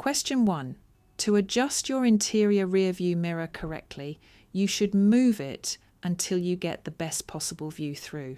Question 1. To adjust your interior rearview mirror correctly, you should move it until you get the best possible view through.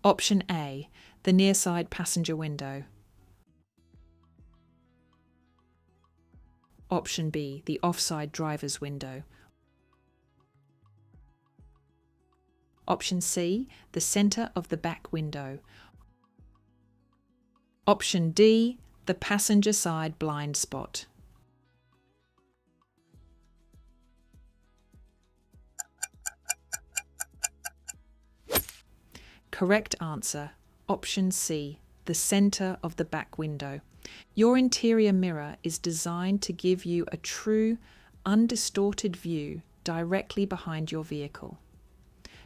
Option A, the near side passenger window. Option B, the offside driver's window. Option C, the centre of the back window. Option D, the passenger side blind spot. Correct answer, option C, the centre of the back window. Your interior mirror is designed to give you a true, undistorted view directly behind your vehicle.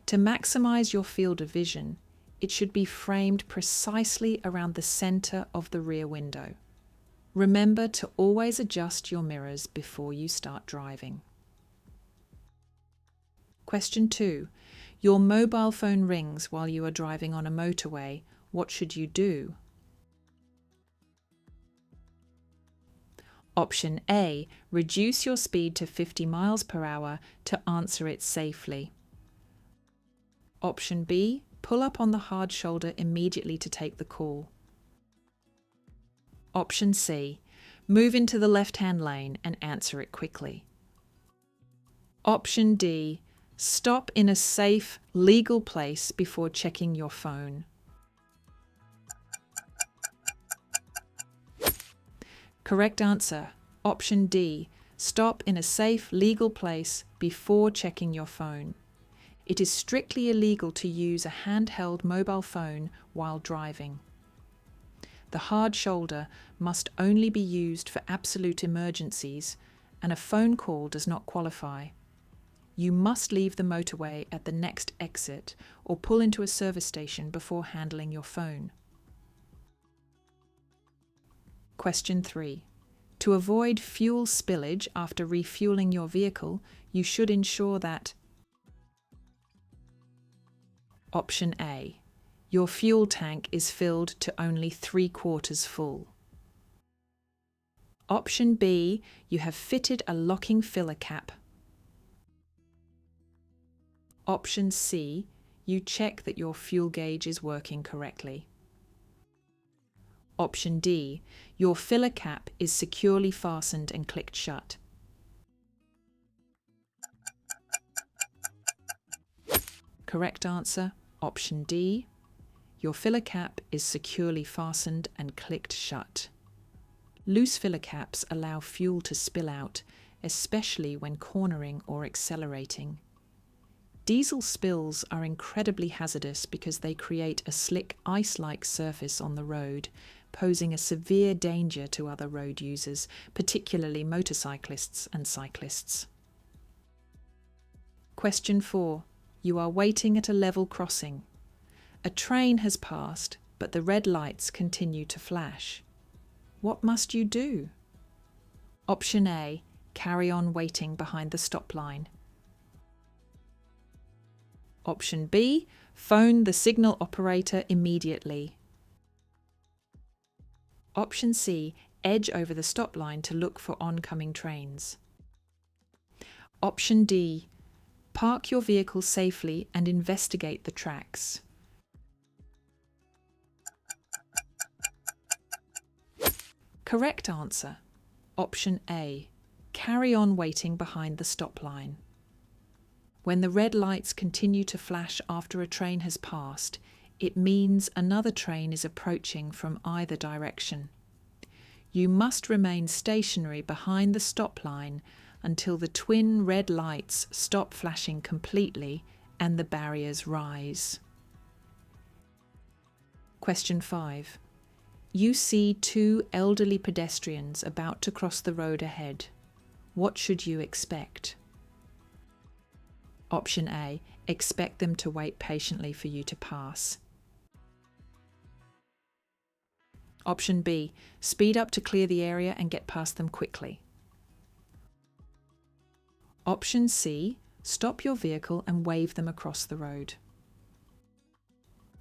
To maximise your field of vision, it should be framed precisely around the centre of the rear window. Remember to always adjust your mirrors before you start driving. Question 2. Your mobile phone rings while you are driving on a motorway. What should you do? Option A. Reduce your speed to 50 miles per hour to answer it safely. Option B. Pull up on the hard shoulder immediately to take the call. Option C. Move into the left-hand lane and answer it quickly. Option D. Stop in a safe, legal place before checking your phone. Correct answer, option D. Stop in a safe, legal place before checking your phone. It is strictly illegal to use a handheld mobile phone while driving. The hard shoulder must only be used for absolute emergencies, and a phone call does not qualify. You must leave the motorway at the next exit or pull into a service station before handling your phone. Question 3. To avoid fuel spillage after refueling your vehicle, you should ensure that Option A. Your fuel tank is filled to only 3/4 full. Option B. You have fitted a locking filler cap. Option C. You check that your fuel gauge is working correctly. Option D. Your filler cap is securely fastened and clicked shut. Correct answer, option D. Your filler cap is securely fastened and clicked shut. Loose filler caps allow fuel to spill out, especially when cornering or accelerating. Diesel spills are incredibly hazardous because they create a slick ice-like surface on the road, posing a severe danger to other road users, particularly motorcyclists and cyclists. Question 4. You are waiting at a level crossing. A train has passed, but the red lights continue to flash. What must you do? Option A. Carry on waiting behind the stop line. Option B. Phone the signal operator immediately. Option C. Edge over the stop line to look for oncoming trains. Option D. Park your vehicle safely and investigate the tracks. Correct answer, option A. Carry on waiting behind the stop line. When the red lights continue to flash after a train has passed, it means another train is approaching from either direction. You must remain stationary behind the stop line until the twin red lights stop flashing completely and the barriers rise. Question 5. You see 2 elderly pedestrians about to cross the road ahead. What should you expect? Option A. Expect them to wait patiently for you to pass. Option B. Speed up to clear the area and get past them quickly. Option C. Stop your vehicle and wave them across the road.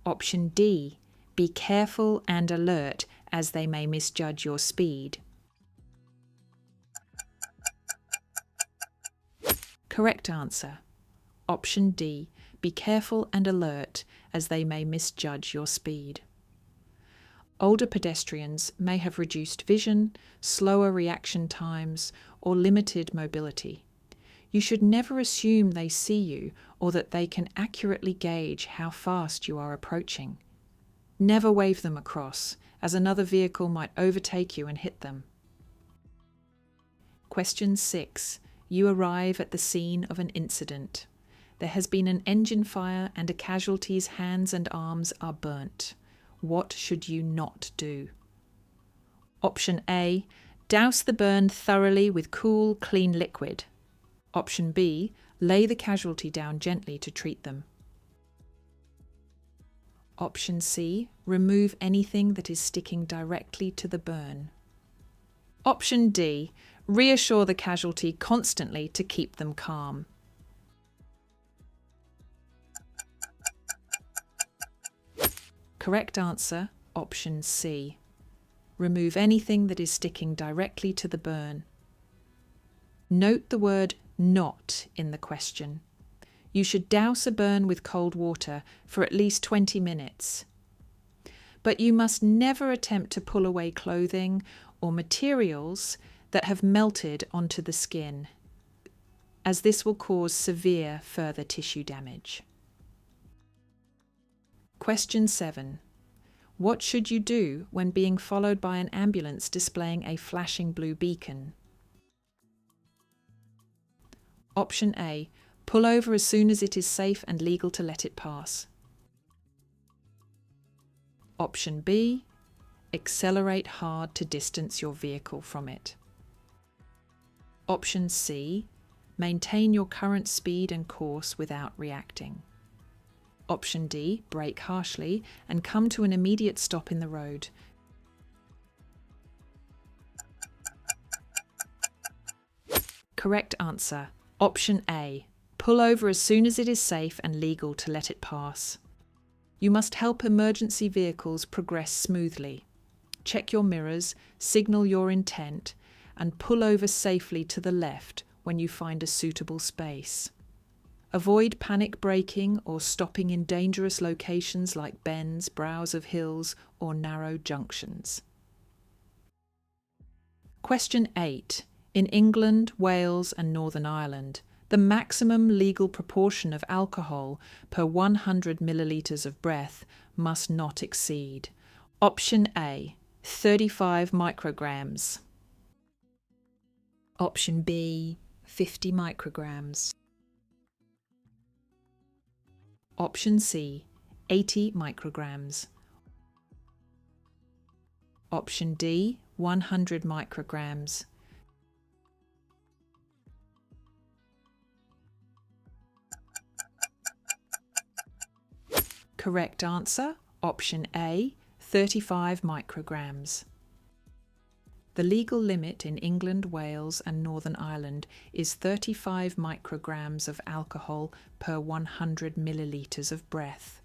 Option D. Be careful and alert as they may misjudge your speed. Correct answer. Option D. Be careful and alert, as they may misjudge your speed. Older pedestrians may have reduced vision, slower reaction times, or limited mobility. You should never assume they see you or that they can accurately gauge how fast you are approaching. Never wave them across, as another vehicle might overtake you and hit them. Question 6. You arrive at the scene of an incident. There has been an engine fire and a casualty's hands and arms are burnt. What should you not do? Option A. Douse the burn thoroughly with cool, clean liquid. Option B. Lay the casualty down gently to treat them. Option C. Remove anything that is sticking directly to the burn. Option D. Reassure the casualty constantly to keep them calm. Correct answer, option C. Remove anything that is sticking directly to the burn. Note the word not in the question. You should douse a burn with cold water for at least 20 minutes. But you must never attempt to pull away clothing or materials that have melted onto the skin, as this will cause severe further tissue damage. Question 7. What should you do when being followed by an ambulance displaying a flashing blue beacon? Option A. Pull over as soon as it is safe and legal to let it pass. Option B. Accelerate hard to distance your vehicle from it. Option C. Maintain your current speed and course without reacting. Option D. Brake harshly and come to an immediate stop in the road. Correct answer. Option A. Pull over as soon as it is safe and legal to let it pass. You must help emergency vehicles progress smoothly. Check your mirrors, signal your intent, and pull over safely to the left when you find a suitable space. Avoid panic braking or stopping in dangerous locations like bends, brows of hills, or narrow junctions. Question 8. In England, Wales, and Northern Ireland, the maximum legal proportion of alcohol per 100 millilitres of breath must not exceed. Option A. 35 micrograms. Option B. 50 micrograms. Option C. 80 micrograms. Option D. 100 micrograms. Correct answer, option A, 35 micrograms. The legal limit in England, Wales and Northern Ireland is 35 micrograms of alcohol per 100 millilitres of breath,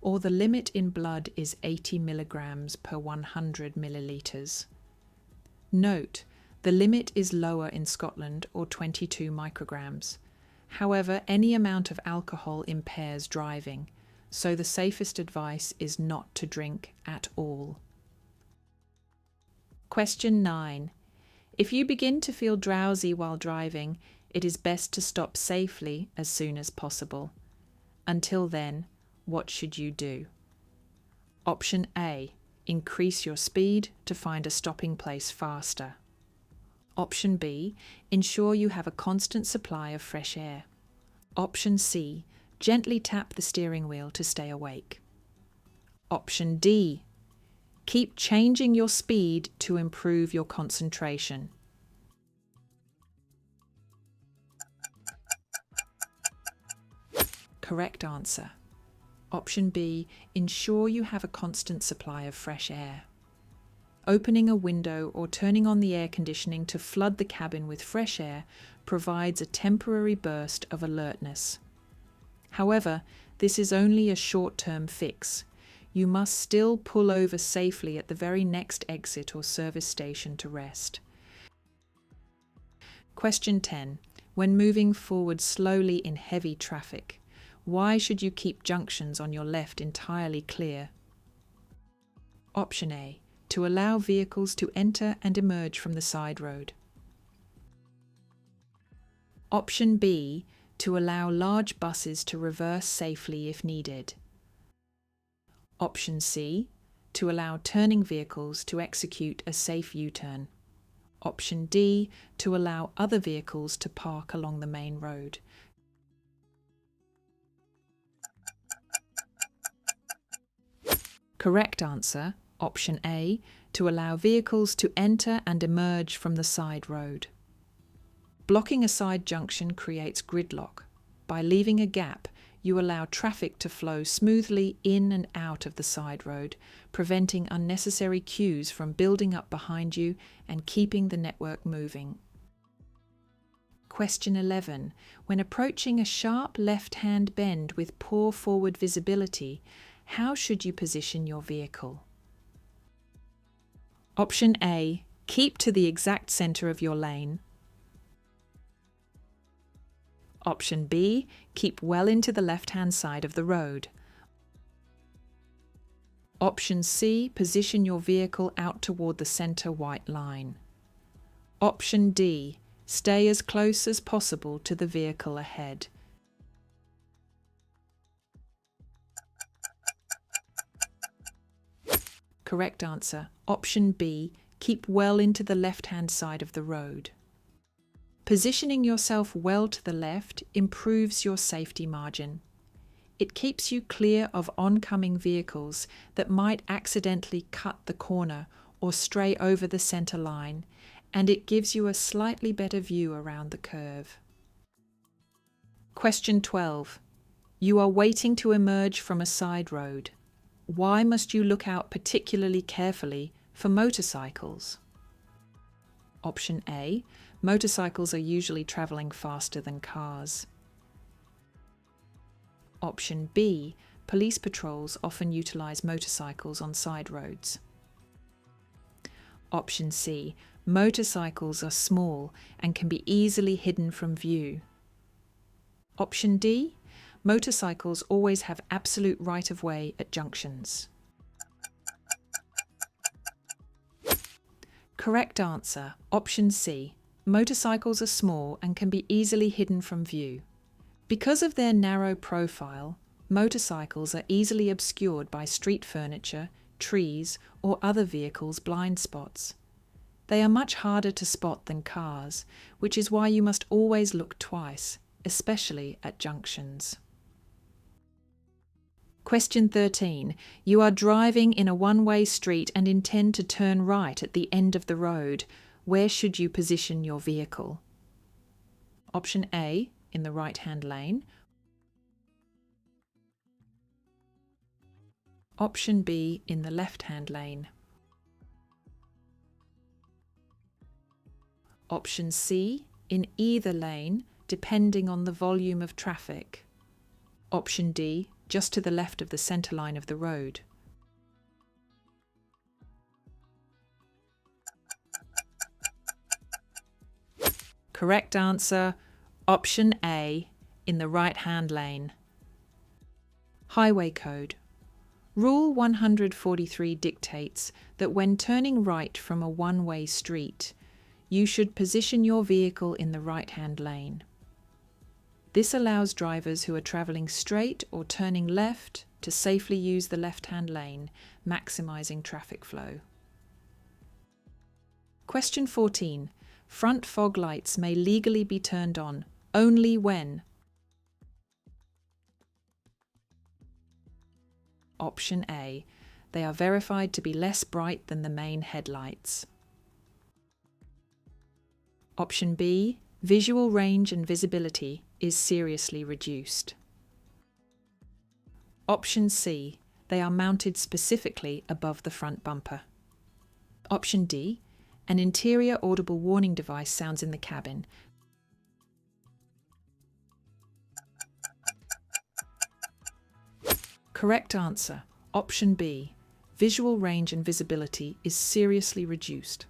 or the limit in blood is 80 milligrams per 100 millilitres. Note, the limit is lower in Scotland, or 22 micrograms. However, any amount of alcohol impairs driving, so the safest advice is not to drink at all. Question 9. If you begin to feel drowsy while driving, it is best to stop safely as soon as possible. Until then, what should you do? Option A. Increase your speed to find a stopping place faster. Option B. Ensure you have a constant supply of fresh air. Option C. Gently tap the steering wheel to stay awake. Option D. Keep changing your speed to improve your concentration. Correct answer. Option B. Ensure you have a constant supply of fresh air. Opening a window or turning on the air conditioning to flood the cabin with fresh air provides a temporary burst of alertness. However, this is only a short-term fix. you must still pull over safely at the very next exit or service station to rest. Question 10. When moving forward slowly in heavy traffic, why should you keep junctions on your left entirely clear? Option A. To allow vehicles to enter and emerge from the side road. Option B. To allow large buses to reverse safely if needed. Option C. To allow turning vehicles to execute a safe U-turn. Option D. To allow other vehicles to park along the main road. Correct answer, option A. To allow vehicles to enter and emerge from the side road. Blocking a side junction creates gridlock. By leaving a gap, you allow traffic to flow smoothly in and out of the side road, preventing unnecessary queues from building up behind you and keeping the network moving. Question 11. When approaching a sharp left-hand bend with poor forward visibility, how should you position your vehicle? Option A. Keep to the exact centre of your lane. Option B. Keep well into the left-hand side of the road. Option C. Position your vehicle out toward the centre white line. Option D. Stay as close as possible to the vehicle ahead. Correct answer, option B. Keep well into the left-hand side of the road. Positioning yourself well to the left improves your safety margin. It keeps you clear of oncoming vehicles that might accidentally cut the corner or stray over the centre line, and it gives you a slightly better view around the curve. Question 12. You are waiting to emerge from a side road. Why must you look out particularly carefully for motorcycles? Option A. Motorcycles are usually travelling faster than cars. Option B. Police patrols often utilise motorcycles on side roads. Option C. Motorcycles are small and can be easily hidden from view. Option D. Motorcycles always have absolute right-of-way at junctions. Correct answer, option C. Motorcycles are small and can be easily hidden from view. Because of their narrow profile, motorcycles are easily obscured by street furniture, trees, or other vehicles' blind spots. They are much harder to spot than cars, which is why you must always look twice, especially at junctions. Question 13. You are driving in a one-way street and intend to turn right at the end of the road. Where should you position your vehicle? Option A, in the right-hand lane. Option B, in the left-hand lane. Option C, in either lane, depending on the volume of traffic. Option D, just to the left of the centre line of the road. Correct answer, option A, in the right-hand lane. Highway Code. Rule 143 dictates that when turning right from a one-way street, you should position your vehicle in the right-hand lane. This allows drivers who are travelling straight or turning left to safely use the left-hand lane, maximising traffic flow. Question 14. Front fog lights may legally be turned on only when? Option A. They are verified to be less bright than the main headlights. Option B. Visual range and visibility is seriously reduced. Option C. They are mounted specifically above the front bumper. Option D. An interior audible warning device sounds in the cabin. Correct answer, Option B. Visual range and visibility is seriously reduced.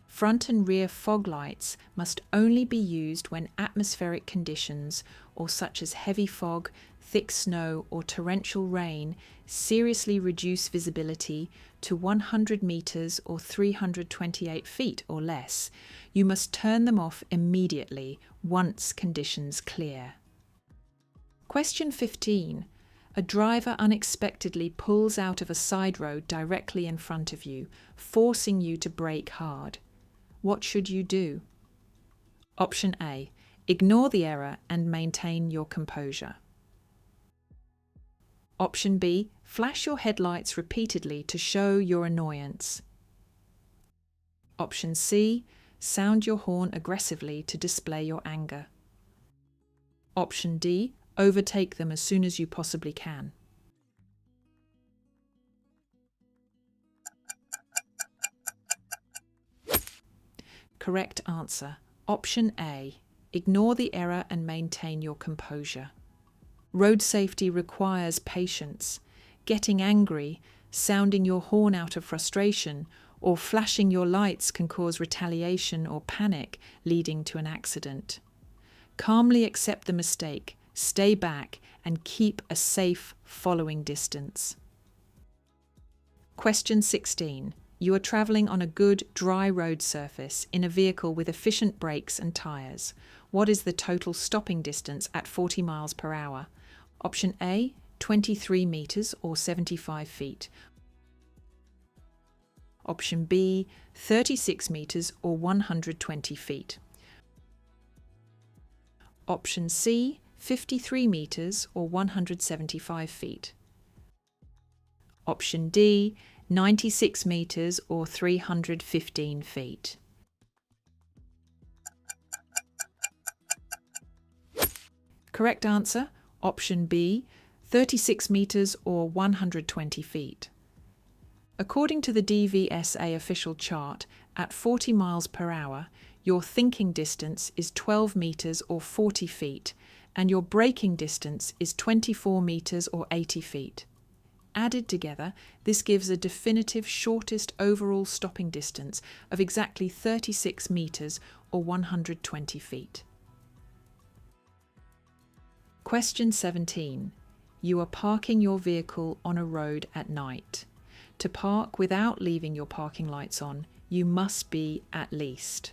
Front and rear fog lights must only be used when atmospheric conditions, or such as heavy fog, thick snow, or torrential rain, seriously reduce visibility to 100 meters or 328 feet or less. You must turn them off immediately once conditions clear. Question 15. A driver unexpectedly pulls out of a side road directly in front of you, forcing you to brake hard. What should you do? Option A. Ignore the error and maintain your composure. Option B. Flash your headlights repeatedly to show your annoyance. Option C. Sound your horn aggressively to display your anger. Option D. Overtake them as soon as you possibly can. Correct answer. Option A. Ignore the error and maintain your composure. Road safety requires patience. Getting angry, sounding your horn out of frustration, or flashing your lights can cause retaliation or panic, leading to an accident. Calmly accept the mistake, stay back, and keep a safe following distance. Question 16. You are travelling on a good, dry road surface in a vehicle with efficient brakes and tyres. What is the total stopping distance at 40 miles per hour? Option A, 23 metres or 75 feet. Option B, 36 metres or 120 feet. Option C, 53 metres or 175 feet. Option D, 96 metres or 315 feet. Correct answer, option B, 36 metres or 120 feet. According to the DVSA official chart, at 40 miles per hour, your thinking distance is 12 metres or 40 feet, and your braking distance is 24 metres or 80 feet. Added together, this gives a definitive shortest overall stopping distance of exactly 36 metres or 120 feet. Question 17. You are parking your vehicle on a road at night. To park without leaving your parking lights on, you must be at least.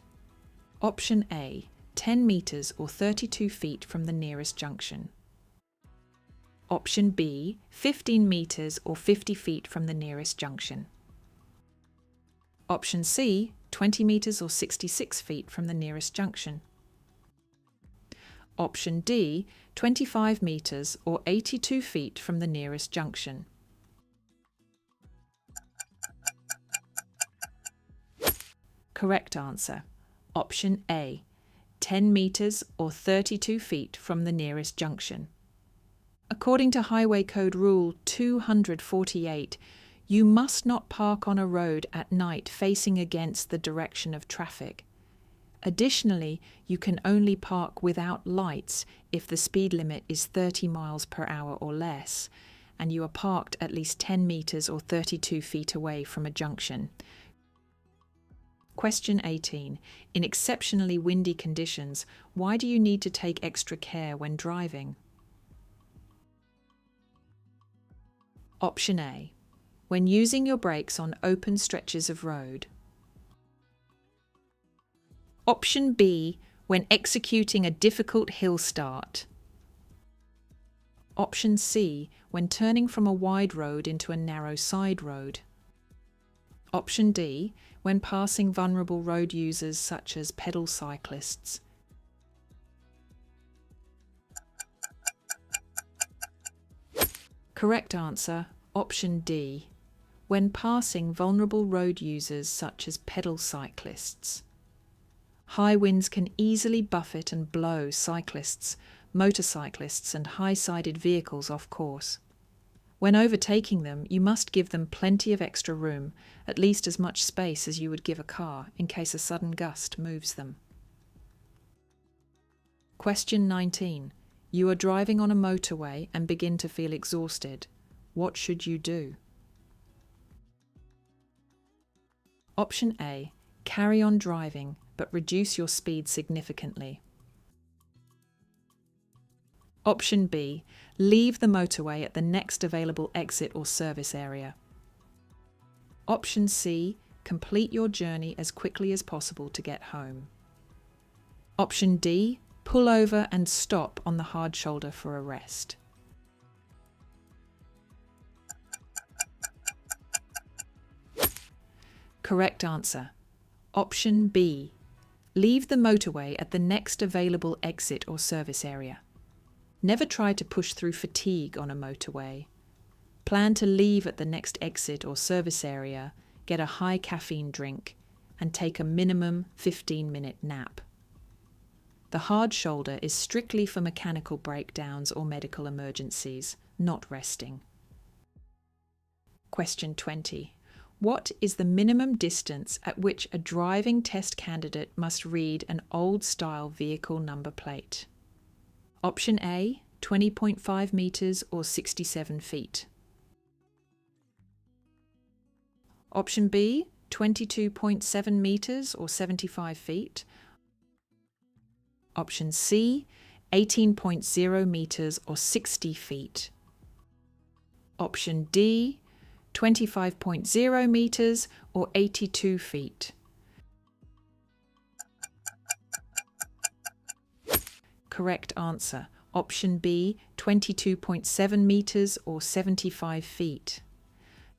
Option A, 10 metres or 32 feet from the nearest junction. Option B, 15 metres or 50 feet from the nearest junction. Option C, 20 metres or 66 feet from the nearest junction. Option D, 25 metres or 82 feet from the nearest junction. Correct answer. Option A, 10 metres or 32 feet from the nearest junction. According to Highway Code Rule 248, you must not park on a road at night facing against the direction of traffic. Additionally, you can only park without lights if the speed limit is 30 miles per hour or less, and you are parked at least 10 metres or 32 feet away from a junction. Question 18. In exceptionally windy conditions, why do you need to take extra care when driving? Option A. When using your brakes on open stretches of road. Option B. When executing a difficult hill start. Option C. When turning from a wide road into a narrow side road. Option D. When passing vulnerable road users such as pedal cyclists. Correct answer, option D. When passing vulnerable road users such as pedal cyclists. High winds can easily buffet and blow cyclists, motorcyclists and high-sided vehicles off course. When overtaking them, you must give them plenty of extra room, at least as much space as you would give a car in case a sudden gust moves them. Question 19. You are driving on a motorway and begin to feel exhausted. What should you do? Option A. Carry on driving, but reduce your speed significantly. Option B. Leave the motorway at the next available exit or service area. Option C. Complete your journey as quickly as possible to get home. Option D. Pull over and stop on the hard shoulder for a rest. Correct answer. Option B. Leave the motorway at the next available exit or service area. Never try to push through fatigue on a motorway. Plan to leave at the next exit or service area, get a high caffeine drink, and take a minimum 15-minute nap. The hard shoulder is strictly for mechanical breakdowns or medical emergencies, not resting. Question 20. What is the minimum distance at which a driving test candidate must read an old-style vehicle number plate? Option A, 20.5 metres or 67 feet. Option B, 22.7 metres or 75 feet. Option C, 18.0 metres or 60 feet. Option D, 25.0 metres or 82 feet. Correct answer. Option B, 22.7 metres or 75 feet.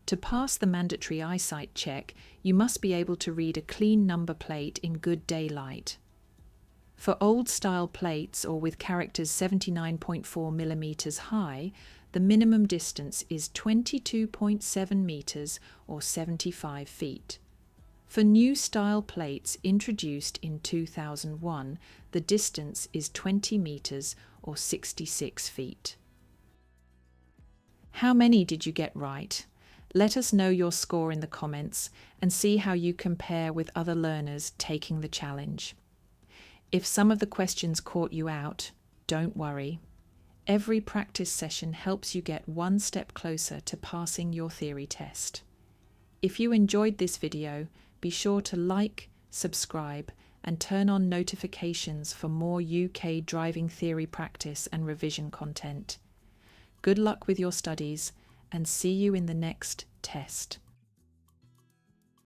To pass the mandatory eyesight check, you must be able to read a clean number plate in good daylight. For old-style plates or with characters 79.4 millimetres high, the minimum distance is 22.7 metres or 75 feet. For new style plates introduced in 2001, the distance is 20 metres or 66 feet. How many did you get right? Let us know your score in the comments and see how you compare with other learners taking the challenge. If some of the questions caught you out, don't worry. Every practice session helps you get one step closer to passing your theory test. If you enjoyed this video, be sure to like, subscribe, and turn on notifications for more UK driving theory practice and revision content. Good luck with your studies, and see you in the next test.